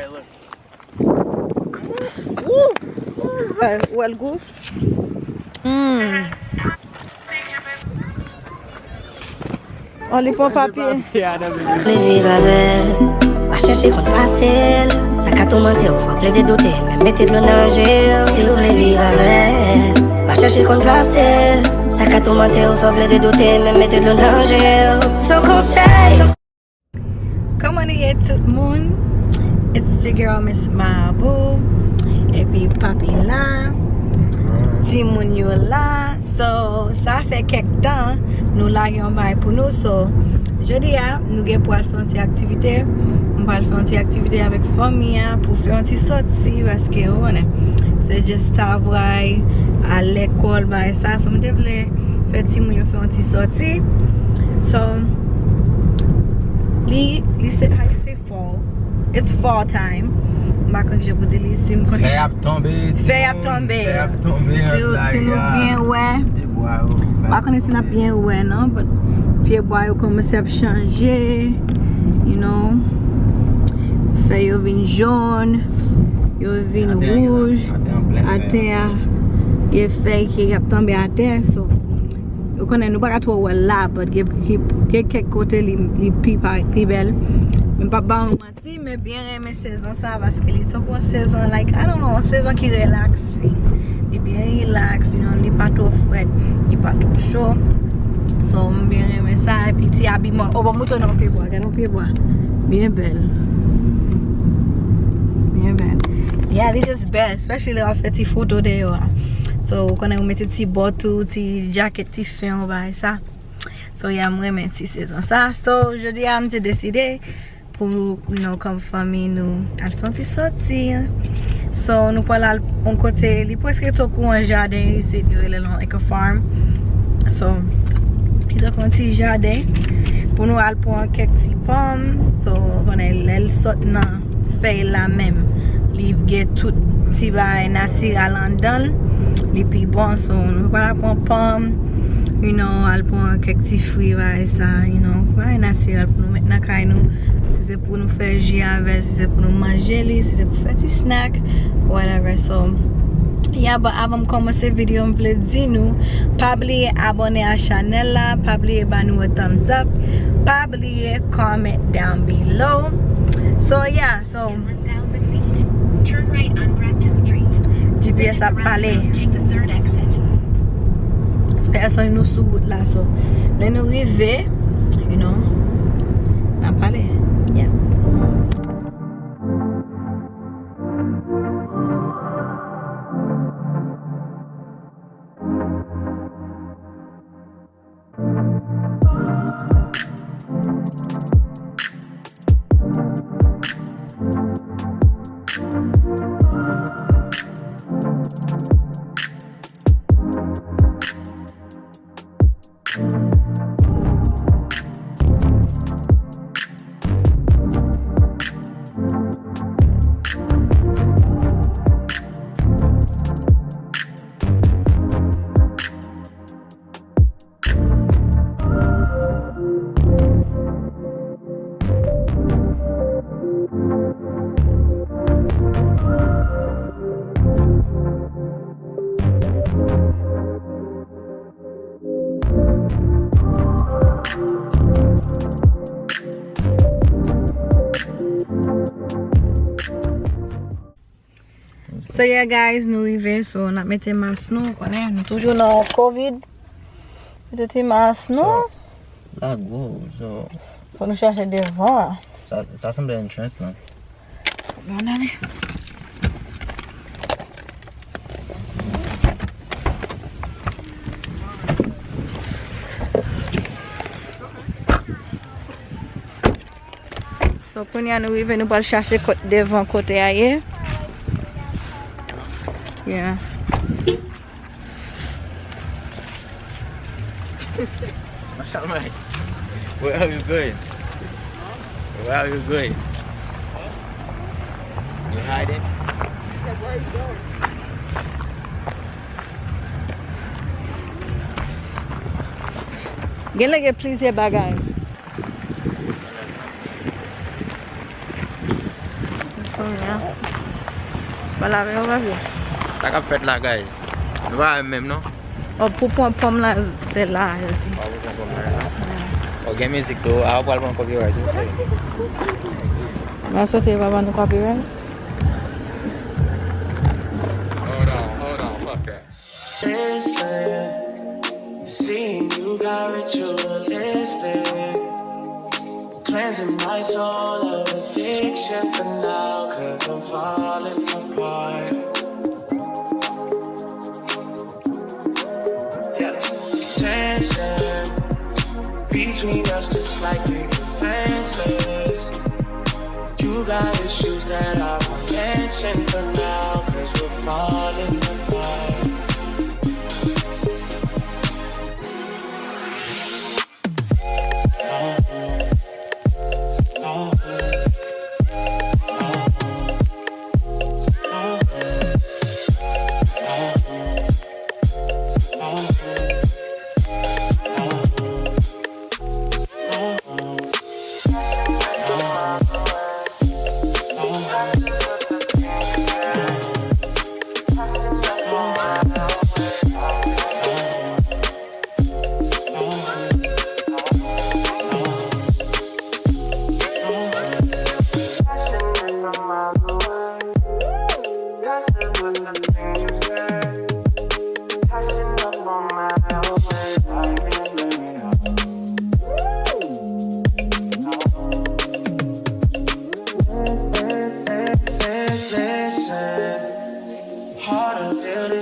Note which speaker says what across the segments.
Speaker 1: look.
Speaker 2: Woo! Well, good. Only pour papier.
Speaker 3: Va chercher contre facile. Ça qu'a tout menté, faut plaider douter, même mettez de l'eau nager. Si vous voulez vivre avec, va chercher contre facile. Ça qu'a tout menté, faut plaider douter, même mettez de l'eau nager. Son conseil.
Speaker 2: Come on here, tout le monde. It's the girl Miss Mabu. Et puis papi là. Timoun yo là. So, ça fait quelques temps. Nous l'avons bail pour nous. So, jeudi, nous allons faire une activité. On va faire une activité avec Fami pour faire une petite sortie parce que c'est juste travail à l'école. Ça, so, je voulais faire une petite sortie. So, how you say fall? It's fall time. Je vous dis ici,
Speaker 1: Feuille à tomber.
Speaker 2: Feuille à tomber. Si nous bien ouais. Je connais si nous bien ouais non, but pied bois commence à changer, you know. Feuille vient jaune, yo vient rouge. À terre, il fait qui a tombé à terre so. Vous connaissez nous pas trop là, but quelques côtés les plus belles. Mais pas bon menti, mais bien aimé saison ça parce que les sont une saison like I don't know, une saison qui relaxe, il bien relax, you know, il pas trop frais, il pas trop chaud. So bien aimé ça et puis petit habillement. Oh bon moto non pied bois, regarde pied bois. Bien belle. Bien belle. Yeah, it's just best, especially on fait des photos de yo. So quand on met petit bottle, petit jacket, petit fin on ça. So yeah, moi même petit saison ça. So aujourd'hui I'm décidé pour nous comme famille nous aller faire une sortie. So nous pour aller on côté li presque tout un jardin ici il est like a farm. So il a un petit jardin pour nous aller prendre quelques petits pommes. So on elle saute dans feuille là même. Li get tout petit bail naturel en dedans. Les puis bon so nous pour aller prendre pomme. You know, elle prend quelques petits fruits ça, you know, naturel pour nous mettre dans caille nous. Si c'est pour nous faire jus avec, si c'est pour nous manger, si c'est pour faire des snacks, whatever. So, yeah, but avant de commencer la vidéo, je voulais dire nous, pas oublier abonner à la chaîne là, pas oublier de nous un thumbs up, pas oublier comment down below. So, yeah, so.
Speaker 4: 1,000 feet. Turn right on Brampton Street.
Speaker 2: GPS a parlé.
Speaker 4: Take the third exit.
Speaker 2: So, nous sur route là, so. Là, nous arrivons, you know, n'a parlé. Yeah. So yeah guys, nous arrivons, so on a mis des masques, nous toujours dans Covid. Des masques, nous.
Speaker 1: Là, go, so.
Speaker 2: Faut nous chercher devant.
Speaker 1: Ça semble entrance là.
Speaker 2: Bon allez. So quand nous arrivons, nous allons chercher devant côté ailleurs. Yeah.
Speaker 1: Where are you going? Where are you going? You hiding?
Speaker 2: Where are you going? Get like a please here bagay. Yeah. Voilà, on va voir.
Speaker 1: Ça qu'a fait là, guys. On va même, non?
Speaker 2: Oh, pour prendre pomme là, c'est là.
Speaker 1: Ok, musique, on va prendre copyright.
Speaker 2: On va sauter, on va prendre copyright.
Speaker 1: Hold on, fuck that.
Speaker 5: Listen, seeing you got ritualistic, cleansing my soul of addiction for now, 'cause I'm falling apart. Yeah, tension between us just like big fences. You got issues that I won't mention for now, 'cause we're falling apart.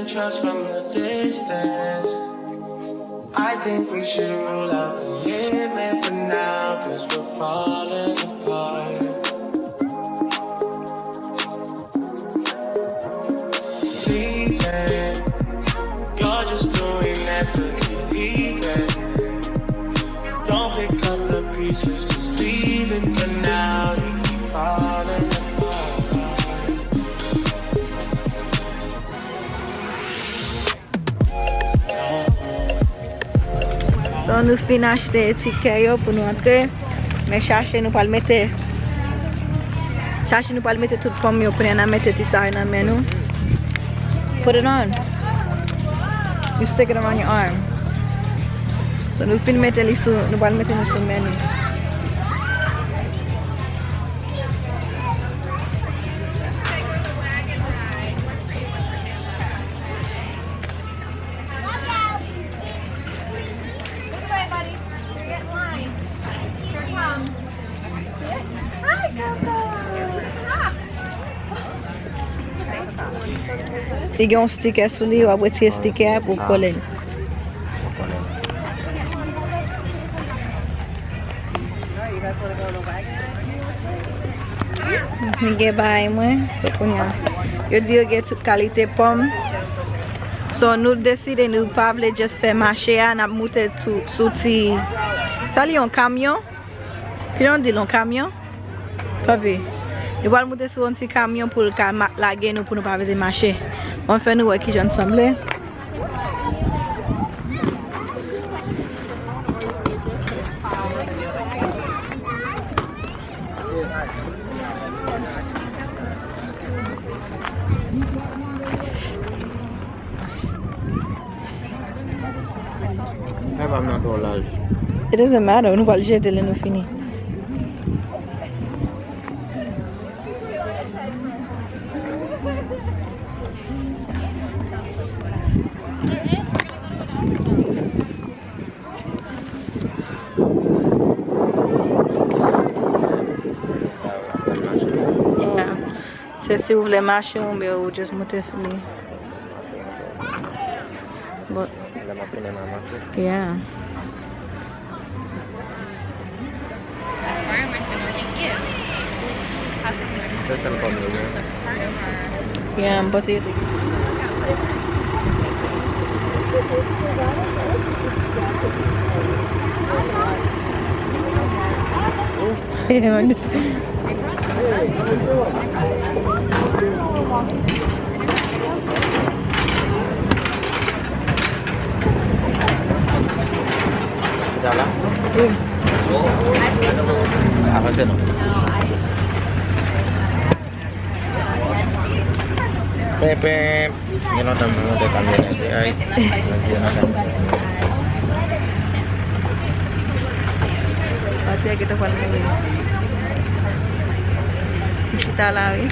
Speaker 5: Trust from the distance. I think we should rule out the women for now, 'cause we're falling apart. Leaving, you're just doing that to get even. Don't pick up the pieces, just leave it for now. You keep falling apart.
Speaker 2: So nous finissons acheter ticket pour nous entrer. Mais chercher nous pas le mettre. Chercher nous pas le mettre tout pomme pour nous mettre tout ça dans menu. Put it on. You stick it around your arm. So nous finissons mettre les sous, nous pas le mettre sur menu. Il y a un sticker sur lui, on va retirer le sticker pour coller. Il y a des moi, je dis qu'il y a toute qualité pomme. So nous décidons de ne pas juste faire marcher, nous monter tout sorti. Ça c'est un camion. Qu'est-ce qu'on dit un camion? Papi. Nous allons monter sur un petit camion pour la gueule pour ne pas faire marcher. On fait nous qui ensemble. It doesn't matter, nous allons jeter les nous fini. C'est si vous voulez marcher, on peut juste monter sur lui. But, yeah. Yeah, I'm possible.
Speaker 1: Jalan? Apa sih no? Pepe, you know también de camiones que hay.
Speaker 2: Pati kita palmui. Kita lagi.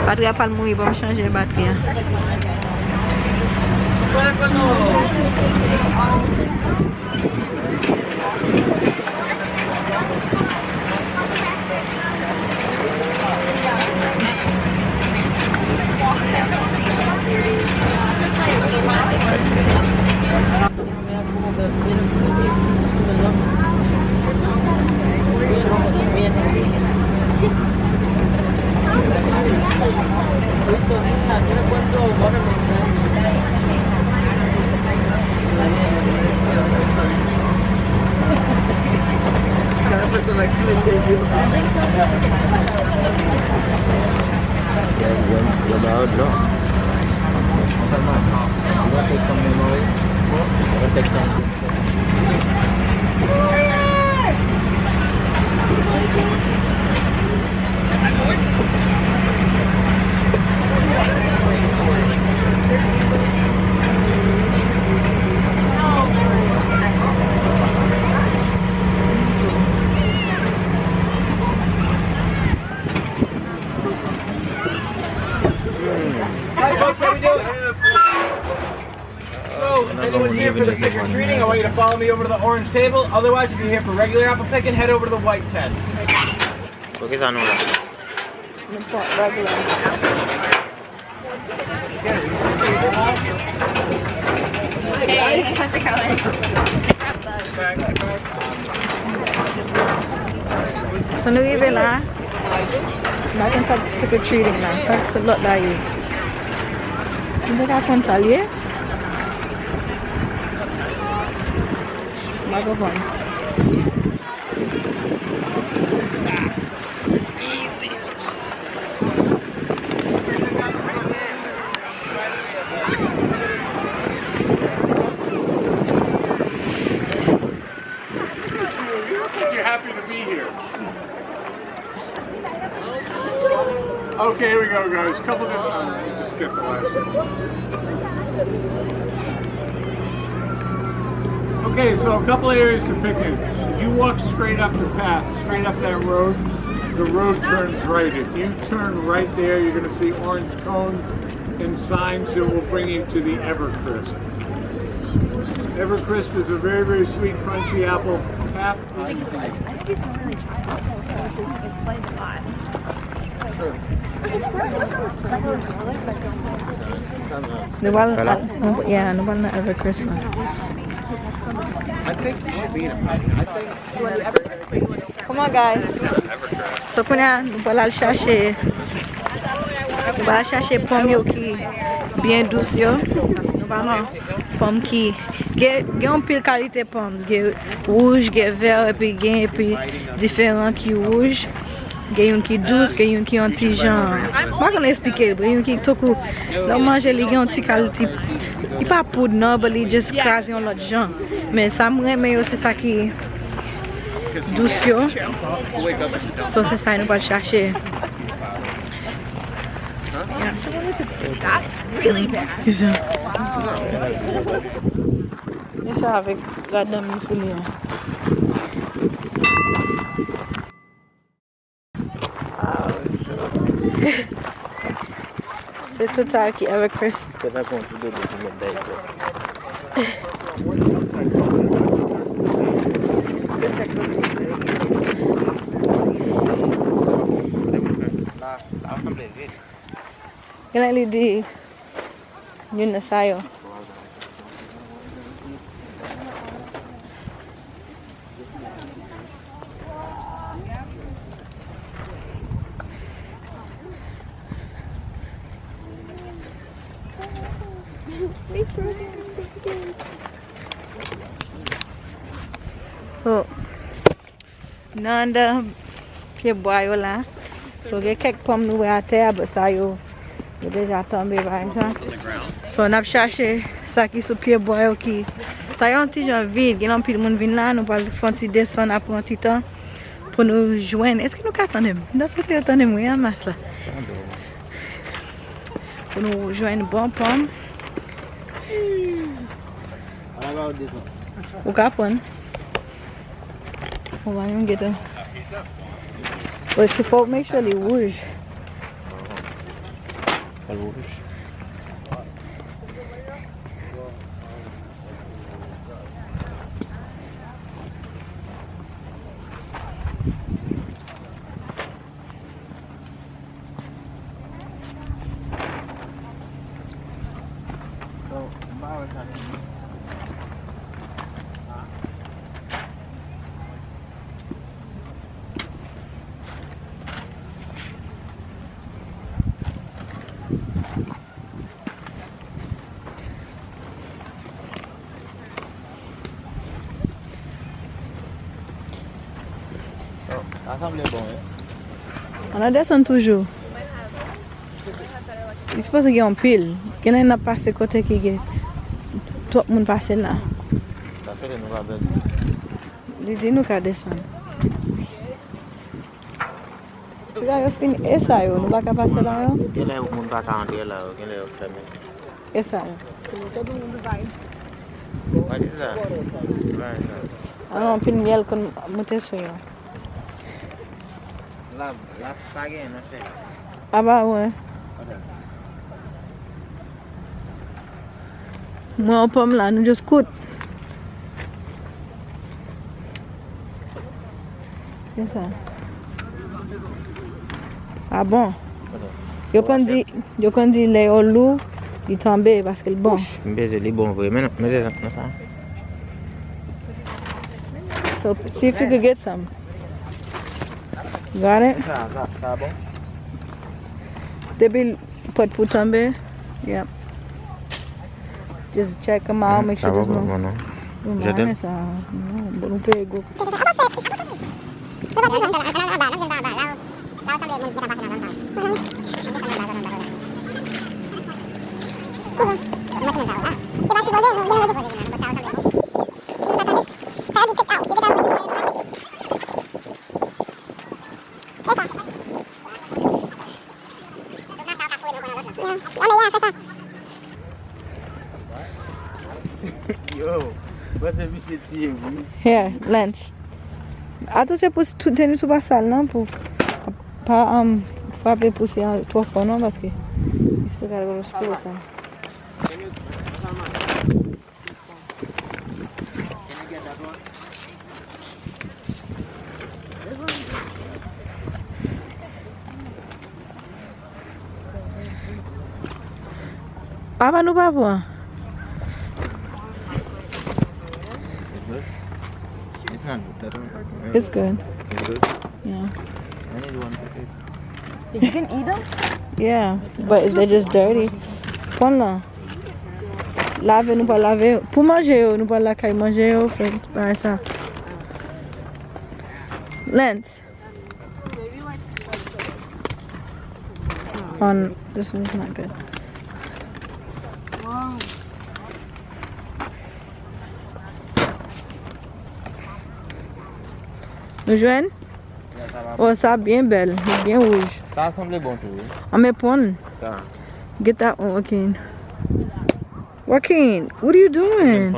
Speaker 2: Pati palmui vamos changer de bateria.
Speaker 6: Trick-or-treating, I want you to follow me over to the orange table. Otherwise, if you're here for regular apple picking, head over to the white tent.
Speaker 1: ¿Por qué esa no?
Speaker 4: Hey, how's it going?
Speaker 2: So nu even lá. Nós temos que trick-or-treating lá. Só que se lot daí. Não dá conta ali? Microphone.
Speaker 7: You're happy to be here. Okay, here we go, guys. Couple different. We'll just skip the last one. Okay, so a couple areas to pick in. If you walk straight up the path, straight up that road, the road turns right. If you turn right there, you're going to see orange cones and signs that will bring you to the Evercrisp. Evercrisp is a very, very sweet, crunchy apple half.
Speaker 4: I think he's really child, so it explains a lot.
Speaker 7: Sure.
Speaker 2: Yeah, no one ever Christmas.
Speaker 6: I think you should be in a
Speaker 2: Come on, guys. So kuna nous chercher pomme yo qui bien douce yo parce que nous pas pomme qui gen pile qualité pomme, gen rouge, gen vert et puis différents qui rouge. Gen yon qui douce, gen yon qui anti genre. Pas qu'on expliquer, but yon qui toku la manger li gen anti qualité. Il pas poudre non, but il just crase yon l'autre genre. Mais ça me remet yo c'est ça qui douce yo. So c'est ça nous va chercher. Yeah.
Speaker 4: That's really bad.
Speaker 2: C'est ça avec la dame ici. C'est tout ça qui est avec Chris. Kailan lidi yun na sayo. So, nanda pied bois là. So, get quelques pommes nous à terre, mais ça yo déjà tombé par exemple. So, on a cherché ça qui sur pied bois qui ça y a un petit genre vide, il y a un petit monde vient là, nous va faire un petit descendre après un petit temps pour nous joindre. Est-ce que nous attendons? Dans ce que attendons, oui, en masse là. Pour nous joindre bon pomme. Ou capone. On va même get But il faut make sure les rouges.
Speaker 1: Pas le rouge. Ça semble bon, hein?
Speaker 2: On a descendu toujours. Il se passe qu'il y a un pile. Quelqu'un n'a passé côté qui est. Tout le monde passe là.
Speaker 1: Ça fait que nous va bien.
Speaker 2: Il dit nous qu'à descendre. Tu vas finir. Et ça, nous va pas passer là.
Speaker 1: Quel est le monde pas à entrer là? Quel est le chemin?
Speaker 2: Et ça.
Speaker 1: What is that? Right.
Speaker 2: Alors, on peut miel qu'on monte sur.
Speaker 1: La pague, non c'est.
Speaker 2: Ah bah ouais. Moi, on pomme là, nous juste coûte. C'est ça. Ah bon? Je quand dit les loups, ils tombent parce que c'est bon.
Speaker 1: Mais c'est bon, oui. Mais non, ça.
Speaker 2: So, see if you could get some. Got it?
Speaker 1: Ça bon.
Speaker 2: They be put tomber. Yep. Just check them out, make sure there's no.
Speaker 1: Jaden.
Speaker 2: Não pego.
Speaker 1: Yo, você me sentiu?
Speaker 2: Here, Lance. Atunci ai pus tenisul basal, não? Para fazer pus a tua fono, mas que isso cara agora escuta. Papa no papa.
Speaker 1: It's not good.
Speaker 2: It's good.
Speaker 1: It's good.
Speaker 2: Yeah.
Speaker 1: I need one to eat.
Speaker 4: You can eat them?
Speaker 2: Yeah, but they're just dirty. Põe lá. Lave, não pode lavar. Pour manger, não pode lá cair manger. Para essa. Lens. On this one's not good.
Speaker 4: Wow.
Speaker 2: Joanne? Oh, ça bien belle, bien rouge.
Speaker 1: Ça semble bon tout.
Speaker 2: On met point.
Speaker 1: Ça.
Speaker 2: Get that one, Joaquin. Joaquin, what are you doing?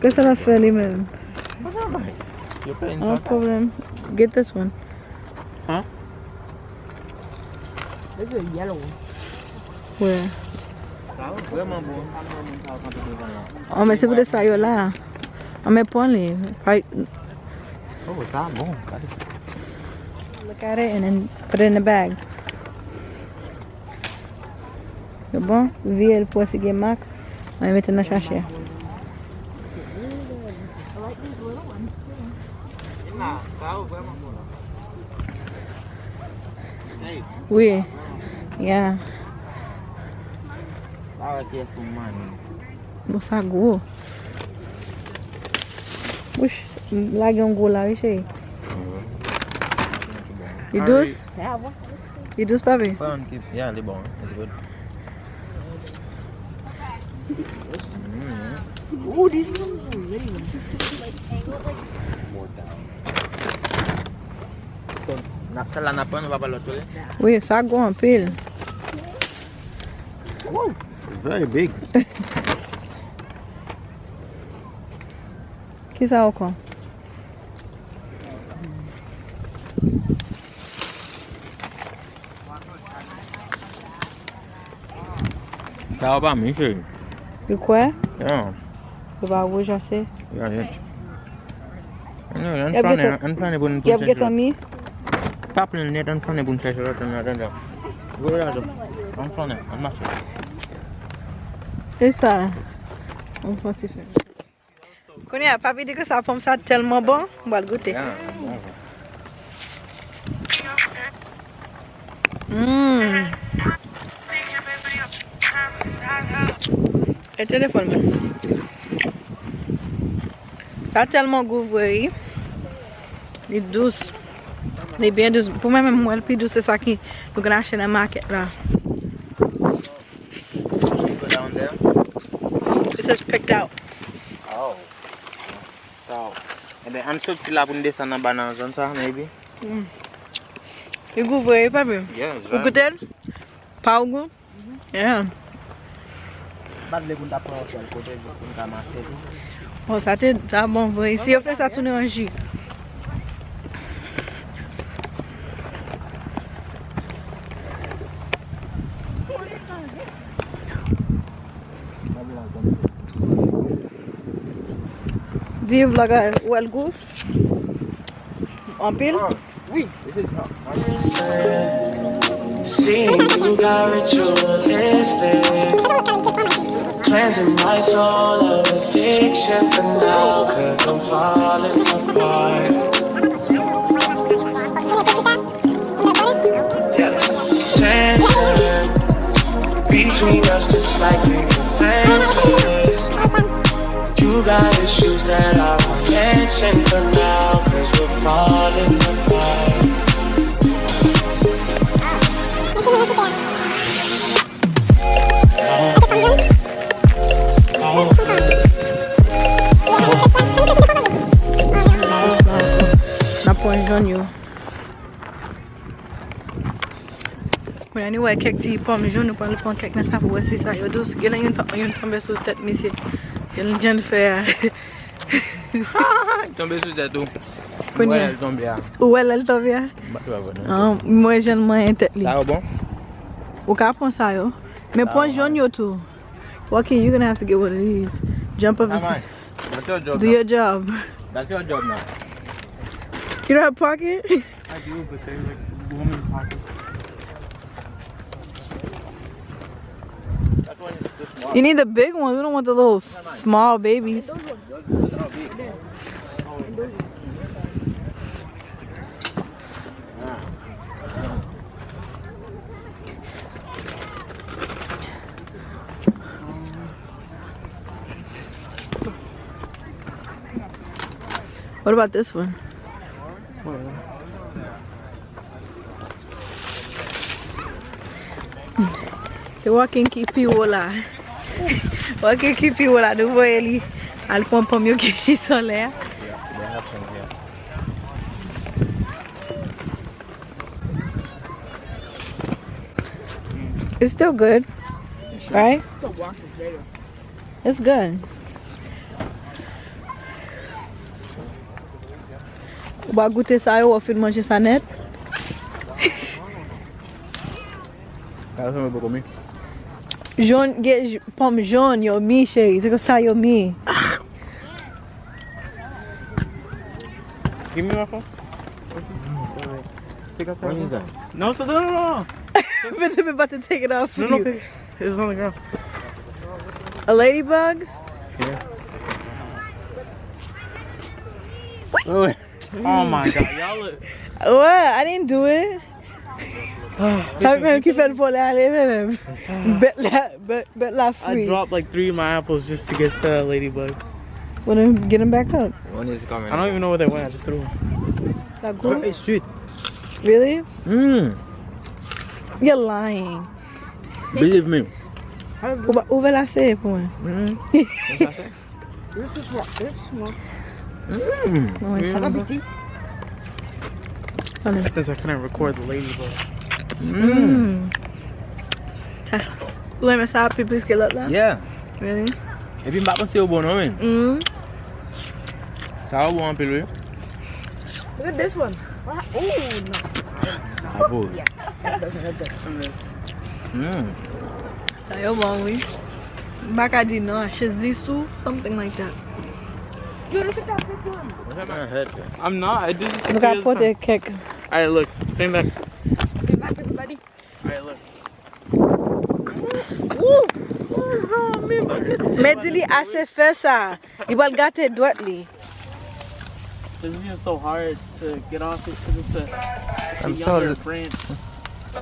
Speaker 2: Qu'est-ce que ça fait, lui-même? No problem. Get this one.
Speaker 1: Huh?
Speaker 4: This is a yellow one.
Speaker 2: Where?
Speaker 1: Ça vraiment bon.
Speaker 2: On met c'est pour de ça, là. On met point, lui.
Speaker 1: Oh, ça bon.
Speaker 2: Look at it and then put it in the bag. C'est bon? Vi elle pour seguir marque. On va mettre dans la sachet. Oui. Yeah. Não sagou. Puxa, larguei um gol lá, deixa aí. E doce? E doce pra ver?
Speaker 1: Yeah, it's bon. It's good.
Speaker 4: Oh, these ones are really
Speaker 1: Celle-là n'a pas, on va pas l'autre.
Speaker 2: Oui, ça go en pile.
Speaker 1: Wow, it's very big.
Speaker 2: Qui ça encore?
Speaker 1: Ça va pas, monsieur.
Speaker 2: De quoi?
Speaker 1: Yeah.
Speaker 2: Tu vas rouge assez?
Speaker 1: Yeah.
Speaker 2: You have get on me?
Speaker 1: Pas plein de net, on prend les bonnes flèches. Regarde, on prend les, on marche.
Speaker 2: C'est ça. On prend ces choses. Quand il y a papi dit que ça pomme ça tellement bon, on va le goûter. Et téléphone. Ça a tellement goût, oui. Il est douce. Il est bien douce. Pour moi, même moi, le plus douce, c'est ça qui nous acheter dans la market là.
Speaker 1: Down there.
Speaker 2: It says picked out.
Speaker 1: Oh. So, and then I'm sure you have this on the bananas on top, maybe.
Speaker 2: Il goût, oui, papi.
Speaker 1: Yeah, it's
Speaker 2: Vous goûtez? Pas au goût? Yeah. Oh, ça a bon, oui. Si on fait ça tourner en jus. Dis vlog où elle goût? En pile?
Speaker 1: Oui.
Speaker 5: Seeing you got ritualistic, cleansing my soul of addiction for now, 'cause I'm falling apart. Yeah. Tension between us just like big fences. You got issues that I won't mention for now, 'cause we're falling apart.
Speaker 2: Na point jaune yo. When anyway kek ti pomme jaune pour le prendre kek na ça pour c'est ça yo douce gela yon tomber sur tête monsieur. Yon vient de faire.
Speaker 1: Tomber sur tête tout.
Speaker 2: Où
Speaker 1: elle tombe là.
Speaker 2: Où elle tombe là? Ah, moi j'aime moins tête li.
Speaker 1: Ça va bon?
Speaker 2: Ou ka prendre ça yo. Mais point jaune yo tout. Okay, you're gonna have to get one of these. Jump up and
Speaker 1: That's your job.
Speaker 2: do your job.
Speaker 1: That's your job now.
Speaker 2: You don't have a pocket?
Speaker 1: I do, but they're like woman pockets. That one is too small.
Speaker 2: You need the big ones. We don't want the little small babies. What about this one? C'est moi qui kipi wala. Moi qui kipi wala. Nous voyons lui. Elle prend pas mieux qui sont là. It's still good, right? It's good. On va goûter ça et on va faire manger ça net. Jaune, pomme jaune, yo mi chérie. C'est comme ça, yo mi.
Speaker 1: Give me my phone. What is that? No, so no.
Speaker 2: But I'm about to take it off.
Speaker 1: No, it's on the ground.
Speaker 2: A ladybug?
Speaker 1: Yeah. Wait. Oh my god, y'all look.
Speaker 2: What? I didn't do it. Ça même qui fait le voler aller même. Bet la
Speaker 8: I
Speaker 2: free.
Speaker 8: dropped like 3 of my apples just to get the ladybug.
Speaker 2: Well then get them back up.
Speaker 1: One is coming.
Speaker 8: I don't even know where they went. I just threw them.
Speaker 2: That good?
Speaker 1: It's sweet.
Speaker 2: Really?
Speaker 1: Mmm.
Speaker 2: You're lying.
Speaker 1: Believe me.
Speaker 2: Où va la c'est pour moi?
Speaker 8: This is small.
Speaker 2: Non, ça va petit.
Speaker 8: Since I couldn't record the ladybug.
Speaker 2: Vous aimez ça plus que l'autre là?
Speaker 1: Yeah.
Speaker 2: Really?
Speaker 1: Et puis, je pense que c'est bon, non? Ça va bon un peu, lui.
Speaker 2: Look at this one. Oh, no.
Speaker 1: Ça va.
Speaker 2: Ça y est bon, oui. Bacadi, no, Shizisu, something like that.
Speaker 8: I'm not. I didn't.
Speaker 2: Look, I put a cake.
Speaker 8: Alright, look. Stand back. Alright, look.
Speaker 2: Mais dis-lui assez fait ça. Il va le gâter droitly.
Speaker 8: It's just so hard to get off this because it's a
Speaker 1: sorry.
Speaker 8: younger branch.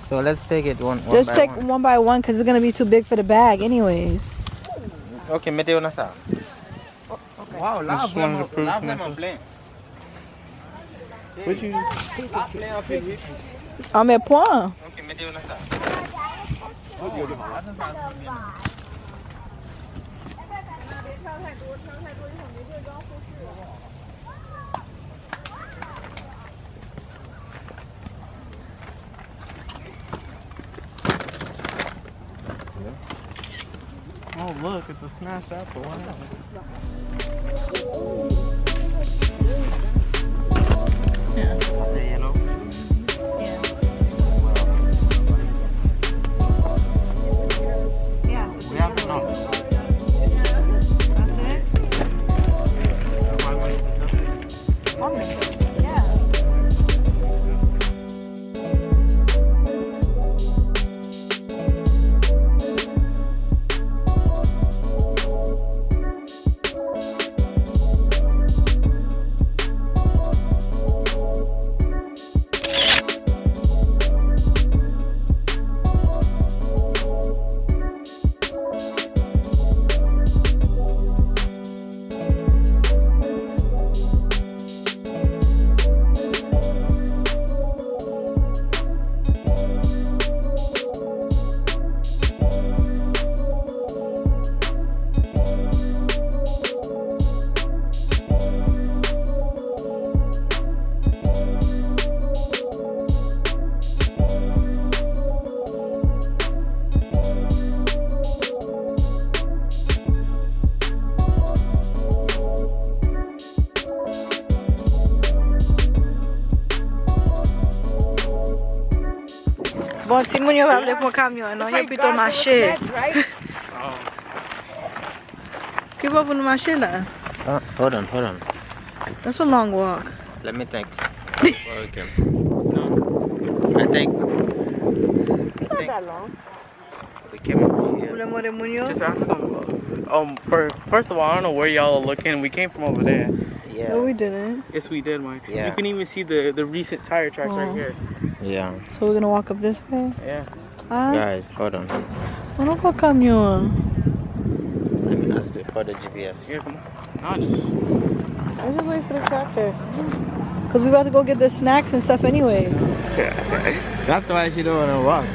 Speaker 1: So let's take it one
Speaker 2: Just
Speaker 1: by
Speaker 2: take
Speaker 1: one.
Speaker 2: one by one because it's going to be too big for the bag anyways.
Speaker 1: Ok, mettez-vous dans ça. Wow, là,
Speaker 8: just wanted to
Speaker 1: vraiment,
Speaker 8: prove
Speaker 1: là,
Speaker 8: to
Speaker 1: vraiment
Speaker 8: myself.
Speaker 1: plein.
Speaker 8: What you just...
Speaker 1: Là, plein en fait.
Speaker 2: Ah, mais point.
Speaker 1: Ok, mettez-vous dans ça.
Speaker 8: Oh, look, it's a smashed apple. Wow.
Speaker 2: Yeah.
Speaker 1: What's the yellow?
Speaker 2: Yeah.
Speaker 1: We have enough.
Speaker 2: Bon, si moun yo va vle pou kamyon, non, yo pito mache. Ki va pou nou mache la?
Speaker 1: Hold on.
Speaker 2: That's a long walk.
Speaker 1: Let me think. Okay. I think.
Speaker 2: It's not that long.
Speaker 1: We came over here.
Speaker 2: Ule mo de moun yo?
Speaker 8: Just ask them. First of all, I don't know where y'all are looking. We came from over there.
Speaker 1: Yeah.
Speaker 2: No, we didn't.
Speaker 8: Yes, we did, Mike.
Speaker 1: Yeah.
Speaker 8: You can even see the recent tire tracks right here.
Speaker 1: Yeah.
Speaker 2: So we're gonna walk up this way?
Speaker 8: Yeah.
Speaker 1: Guys, hold on.
Speaker 2: Ano pa kamyon?
Speaker 1: Let me ask for the GPS.
Speaker 8: Yeah, come on.
Speaker 2: Let's just wait for the tractor. Cause we about to go get the snacks and stuff anyways.
Speaker 1: That's why she don't wanna walk.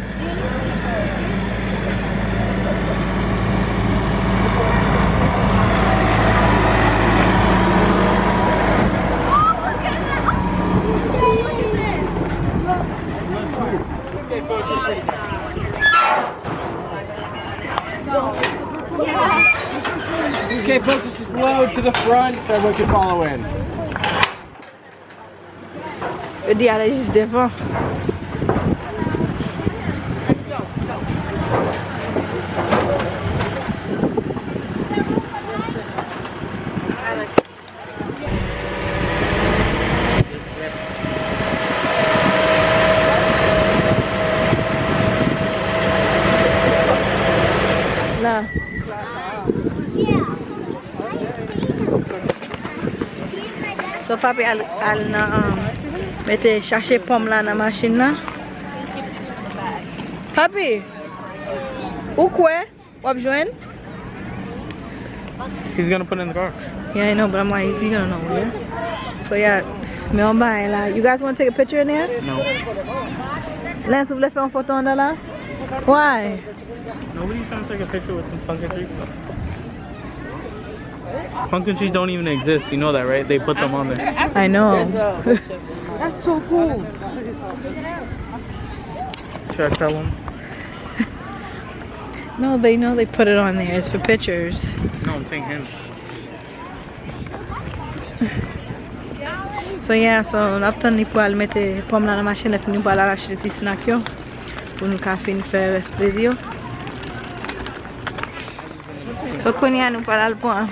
Speaker 6: Okay, folks, this is load to the front so everyone can follow in.
Speaker 2: Le diable est juste devant. Là. So papi al na mette chercher pomme là dans machine là. Papi. Où quoi? Wap join?
Speaker 8: He's gonna put it in the car.
Speaker 2: Yeah, I know, but I'm like, is he gonna know where? So yeah, me on bye là. You guys want to take a picture in there?
Speaker 8: No.
Speaker 2: Lance, vous voulez faire une photo en là? Why?
Speaker 8: Nobody's trying to take a picture with some pumpkin trees. Pumpkin trees don't even exist. You know that, right? They put them on there.
Speaker 2: I know.
Speaker 4: That's so cool.
Speaker 1: Should I tell them?
Speaker 2: No, they know they put it on there. It's for pictures.
Speaker 1: No, I'm saying him.
Speaker 2: So yeah, so l'aptan ni pou al mette pomme dans la machine et fini pou al acheter ti snack yo pour nous ka fin faire Plezi yo. So konya nous pa al point.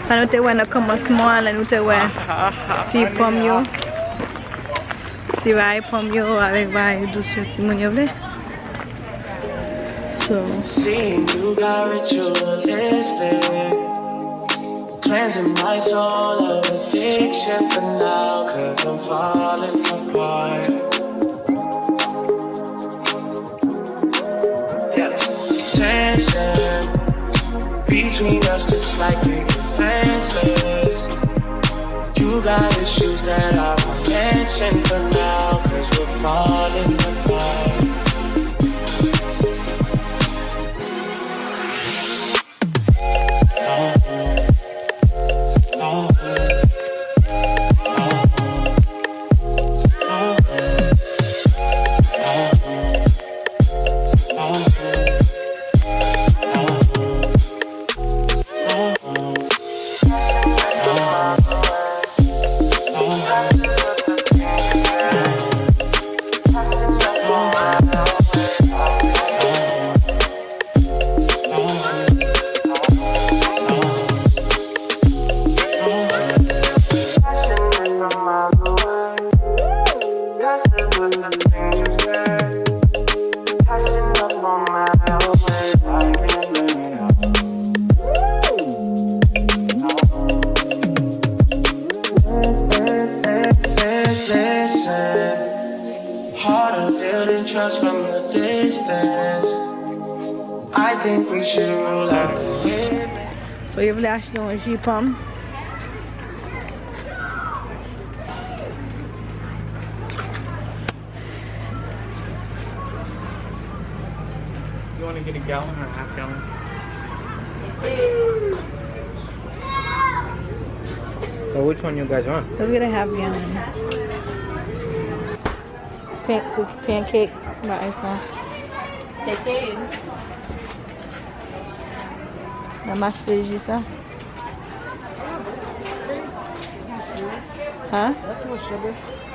Speaker 2: Ça nous te wè nan commencement là nous te wè ti pomme yo. Ti vay pomme yo avec vay douce ti moun yo vle. So
Speaker 5: Seeing you got ritualistic, cleansing my soul of addiction for now, 'cause I'm falling apart. Yeah, tension between us just like big fences. You got issues that I won't mention for now, 'cause we're falling apart. Trust from the distance. I think we should rule out the
Speaker 2: so you vle acheter un jus pomme.
Speaker 1: You want to get a gallon or a half gallon? So which one you guys want?
Speaker 2: Let's get a half gallon. Pancake by ice. The mashed potatoes, ça? Huh?
Speaker 4: That's no sugar.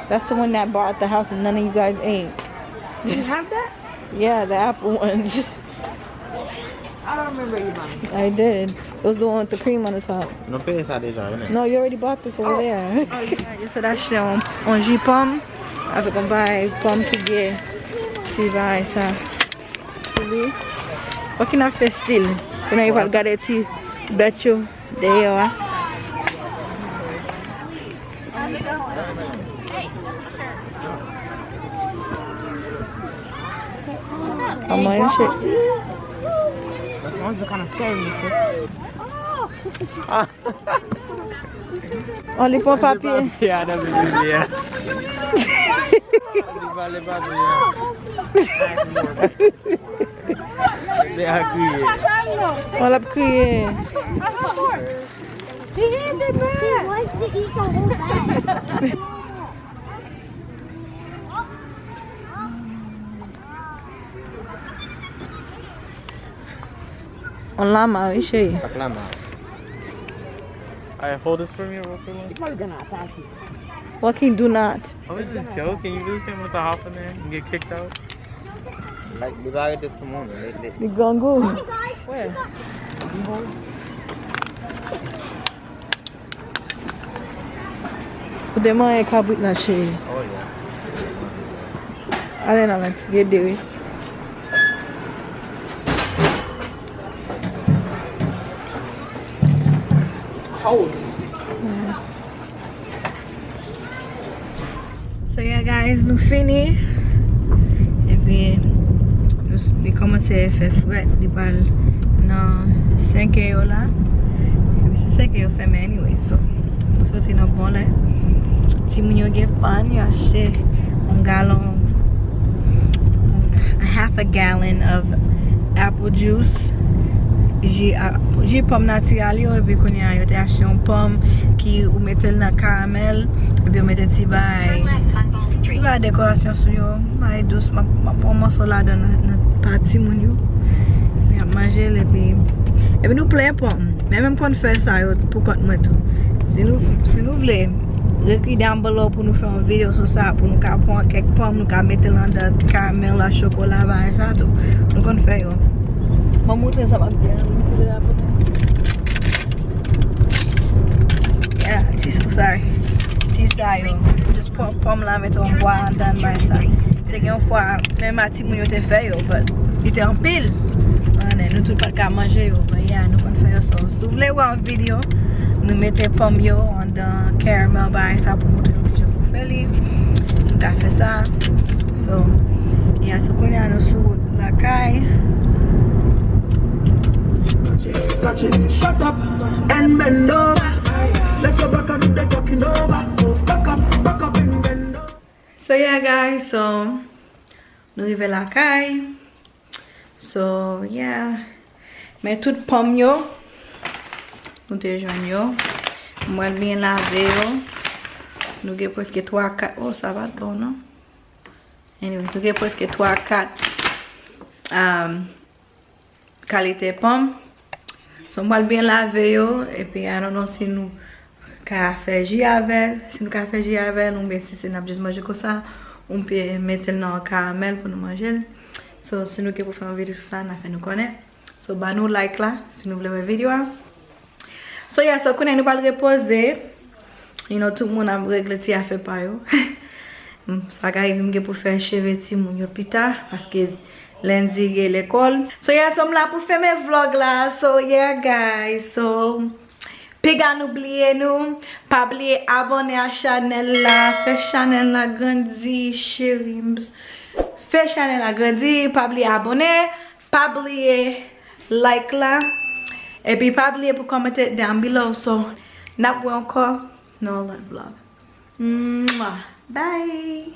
Speaker 2: That's the one that bought at the house and none of you guys ate.
Speaker 4: Did you have that?
Speaker 2: Yeah, the apple ones.
Speaker 4: I don't remember you buying it.
Speaker 2: I did. It was the one with the cream on the top.
Speaker 1: No pay ça déjà, innit?
Speaker 2: No, you already bought this over there.
Speaker 4: Oh, yeah.
Speaker 2: Je sais d'acheter un jus pomme avec un bail pomme qui est si va ça. What can I fait still? When I even got it to bet you there you are. Come on, shit.
Speaker 4: That one's kind of scary, you see.
Speaker 2: Only for papier.
Speaker 1: Yeah, that's it. Yeah. They are crié.
Speaker 2: On l'a crié.
Speaker 4: He hit the man.
Speaker 3: He wants to eat the whole bag.
Speaker 2: On lama, we show.
Speaker 1: Alright, hold this for me real quick.
Speaker 4: He's probably gonna attack you.
Speaker 2: What can you do not?
Speaker 1: I was just joking. You really think I'm to hop in there and get kicked out? Like, we gotta get this come on.
Speaker 2: You gonna go?
Speaker 4: Where?
Speaker 2: Put them on a cabut na shade.
Speaker 1: Oh, yeah.
Speaker 2: I don't know, let's get there.
Speaker 4: Cold.
Speaker 2: So yeah guys, nous fini. Et puis nous commencé à faire fret di bal dans 5 € là. Et puis c'est 5 € fait mais anyway, so nous sorti dans bon là. Si moun yo get fun, yo acheté un gallon, a half a gallon of apple juice. Jus pomme naturel yo, et puis konya yo te acheté un pomme qui ou mettel dans caramel, et puis ou mette ti bay la décoration sur yo. Ma douce ma prend morceau là dans notre partie mon yo. Mais manger et puis nous plein pomme. Mais même quand on fait ça yo pour compte moi tout. Si nous voulez recueillir en bas pour nous faire une vidéo sur ça pour nous prendre quelques pommes nous mettre dans le caramel la chocolat et ça tout. Nous qu'on fait yo. Moi montrer ça va dire. Yeah, sorry. Ça yo. Just pomme là mettre en bois en dedans mais ça. C'est une fois même à ti moun yo te fait yo, but il était en pile. Nous tout pas qu'à manger yo, but yeah, nous qu'on fait ça. Si vous voulez voir une vidéo, nous mettons pomme yo en dans caramel bah ça pour montrer que je peux faire li. Nous a fait ça. So, yeah, so qu'on y a nous sur la caille.
Speaker 5: Touch it, shut up and bend over. Let your back and do the talking over. So back up and bend over.
Speaker 2: So yeah guys, so nous arrivons à la caille. So yeah, mais toute pomme yo, nous te joignons yo. Moi bien lavé yo. Nous avons presque 3-4. Oh ça va bon non? Anyway, nous avons presque 3-4 qualité pomme. So moi bien lavé yo et puis I don't know si nous faire jus avec, si nous faire jus avec, ou bien si c'est n'a juste manger comme ça, on peut mettre dans le caramel pour nous manger. So si nous pour faire une vidéo sur ça, on a fait nous connaître. So bah nous like là si nous voulez une vidéo. So yeah, so qu'on nous pas reposer. You know tout le monde a réglé ti a fait pas yo. Ça arrive pour faire cheveux ti moun yo pita parce que lundi il y a l'école. So yeah, so là pour faire mes vlogs là. So yeah guys, so Piga n'oubliez nous, pas oublier abonner à la chaîne là, fait channel la grandi chérie. Fait channel la grandi, pas oublier abonner, pas oublier like là et puis pas oublier pour commenter down below. So, n'a pas encore no vlog. Bye.